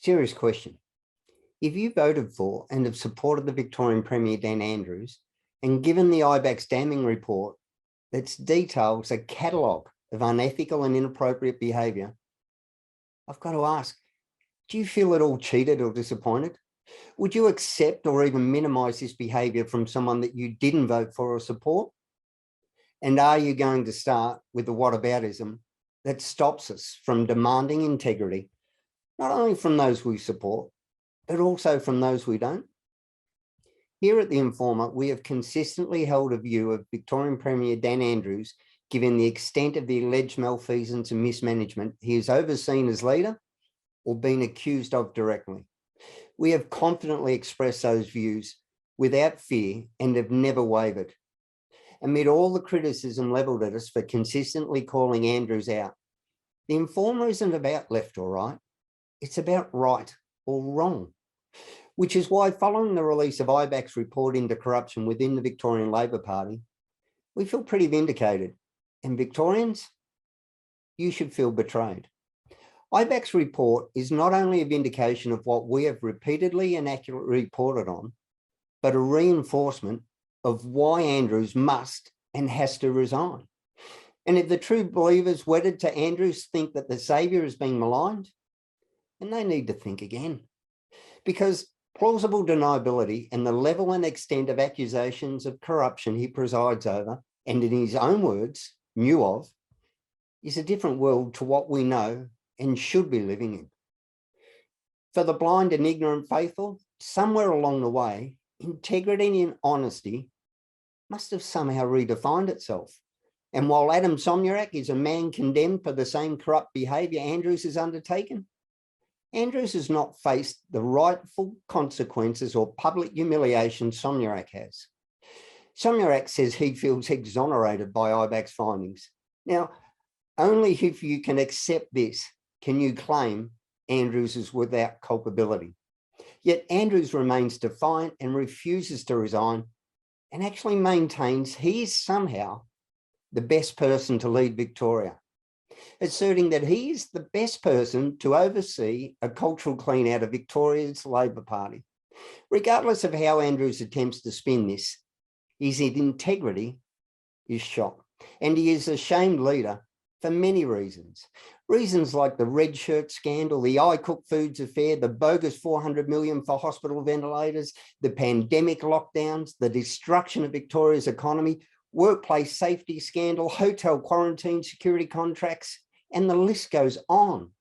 Serious question. If you voted for and have supported the Victorian Premier Dan Andrews, and given the IBAC's damning report that details a catalogue of unethical and inappropriate behaviour, I've got to ask, do you feel at all cheated or disappointed? Would you accept or even minimise this behaviour from someone that you didn't vote for or support? And are you going to start with the whataboutism that stops us from demanding integrity, not only from those we support, but also from those we don't? Here at The Informer, we have consistently held a view of Victorian Premier Dan Andrews, given the extent of the alleged malfeasance and mismanagement he has overseen as leader or been accused of directly. We have confidently expressed those views without fear and have never wavered. Amid all the criticism levelled at us for consistently calling Andrews out, The Informer isn't about left or right, it's about right or wrong. Which is why, following the release of IBAC's report into corruption within the Victorian Labor Party, we feel pretty vindicated. And Victorians, you should feel betrayed. IBAC's report is not only a vindication of what we have repeatedly and accurately reported on, but a reinforcement of why Andrews must and has to resign. And if the true believers wedded to Andrews think that the saviour is being maligned, then they need to think again. Because plausible deniability and the level and extent of accusations of corruption he presides over, and in his own words, knew of, is a different world to what we know and should be living in. For the blind and ignorant faithful, somewhere along the way, integrity and honesty must have somehow redefined itself. And while Adam Somyurek is a man condemned for the same corrupt behaviour Andrews has undertaken, Andrews has not faced the rightful consequences or public humiliation Somyurek has. Somyurek says he feels exonerated by IBAC's findings. Now, only if you can accept this can you claim Andrews is without culpability. Yet Andrews remains defiant and refuses to resign, and actually maintains he is somehow the best person to lead Victoria, asserting that he is the best person to oversee a cultural clean out of Victoria's Labor Party. Regardless of how Andrews attempts to spin this, his integrity is shot, and he is a shamed leader for many reasons. Reasons like the red shirt scandal, the I Cook Foods affair, the bogus 400 million for hospital ventilators, the pandemic lockdowns, the destruction of Victoria's economy, workplace safety scandal, hotel quarantine security contracts, and the list goes on.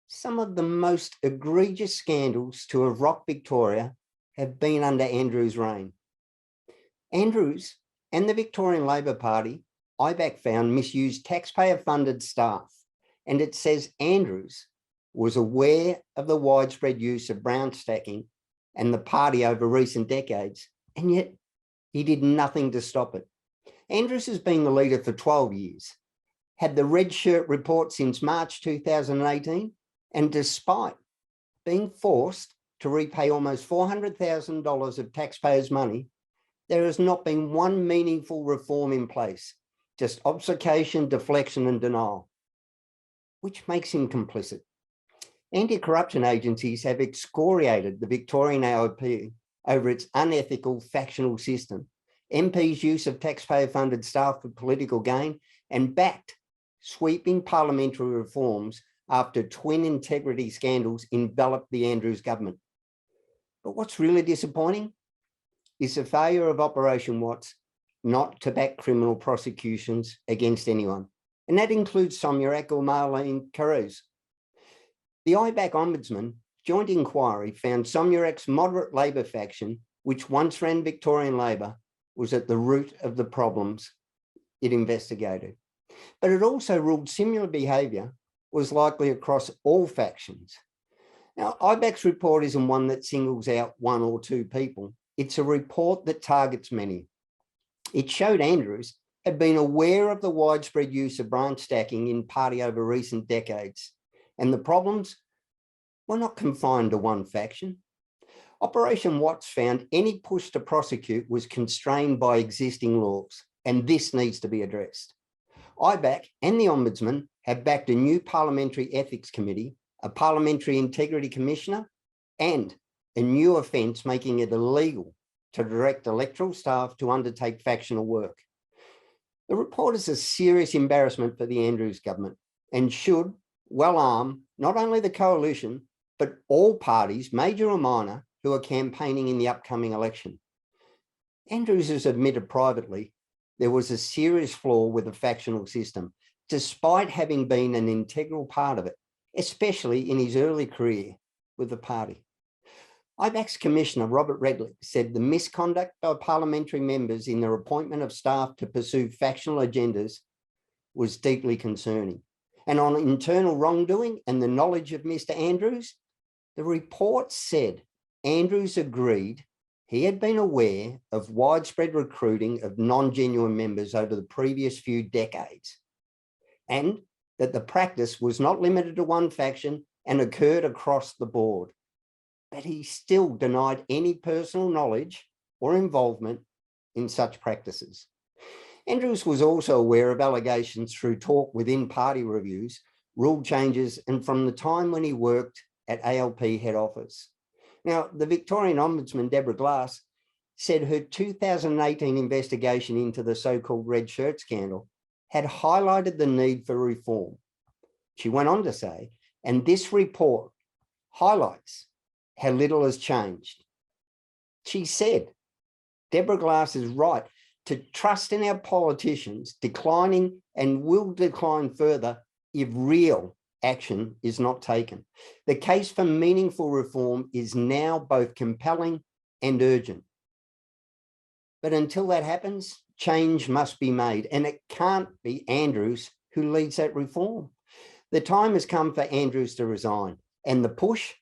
Some of the most egregious scandals to have rocked Victoria have been under Andrews' reign. Andrews and the Victorian Labor Party, IBAC found misused taxpayer-funded staff, and it says Andrews was aware of the widespread use of brown stacking and the party over recent decades, and yet he did nothing to stop it. Andrews has been the leader for 12 years, had the red shirt report since March 2018, and despite being forced to repay almost $400,000 of taxpayers' money, there has not been one meaningful reform in place, just obfuscation, deflection and denial, which makes him complicit. Anti-corruption agencies have excoriated the Victorian AOP over its unethical factional system, MPs' use of taxpayer-funded staff for political gain, and backed sweeping parliamentary reforms after twin integrity scandals enveloped the Andrews government. But what's really disappointing is the failure of Operation Watts not to back criminal prosecutions against anyone, and that includes Somyurek or Marlene Carews. The IBAC Ombudsman joint inquiry found Somyurek's moderate Labor faction, which once ran Victorian Labor, was at the root of the problems it investigated. But it also ruled similar behaviour was likely across all factions. Now, IBAC's report isn't one that singles out one or two people. It's a report that targets many. It showed Andrews had been aware of the widespread use of branch stacking in party over recent decades, and the problems were not confined to one faction. Operation Watts found any push to prosecute was constrained by existing laws, and this needs to be addressed. IBAC and the Ombudsman have backed a new parliamentary ethics committee a parliamentary integrity commissioner, and a new offence making it illegal to direct electoral staff to undertake factional work. The report is a serious embarrassment for the Andrews government and should well arm not only the coalition, but all parties, major or minor, who are campaigning in the upcoming election. Andrews has admitted privately there was a serious flaw with the factional system, despite having been an integral part of it, especially in his early career with the party. IBAC's Commissioner, Robert Redlich, said the misconduct by parliamentary members in their appointment of staff to pursue factional agendas was deeply concerning. And on internal wrongdoing and the knowledge of Mr. Andrews, the report said Andrews agreed he had been aware of widespread recruiting of non-genuine members over the previous few decades, and that the practice was not limited to one faction and occurred across the board. But he still denied any personal knowledge or involvement in such practices. Andrews was also aware of allegations through talk within party reviews, rule changes, and from the time when he worked at ALP head office. Now, the Victorian Ombudsman, Deborah Glass, said her 2018 investigation into the so-called red shirt scandal had highlighted the need for reform. She went on to say, and this report highlights how little has changed. She said, Deborah Glass is right to trust in our politicians declining and will decline further if real action is not taken. The case for meaningful reform is now both compelling and urgent. But until that happens, change must be made, and it can't be Andrews who leads that reform. The time has come for Andrews to resign, and the push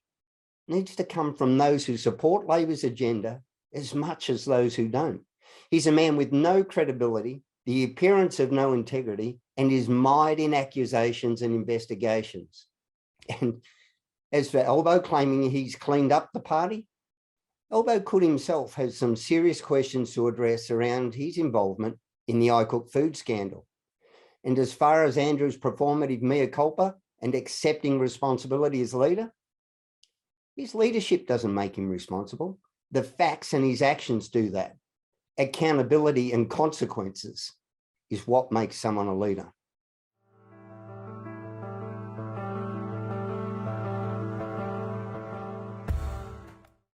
needs to come from those who support Labor's agenda as much as those who don't. He's a man with no credibility, the appearance of no integrity, and is mired in accusations and investigations. And as for Albo claiming he's cleaned up the party, Albo could himself have some serious questions to address around his involvement in the I Cook food scandal. And as far as Andrews' performative mea culpa and accepting responsibility as leader, his leadership doesn't make him responsible. The facts and his actions do that. Accountability and consequences is what makes someone a leader.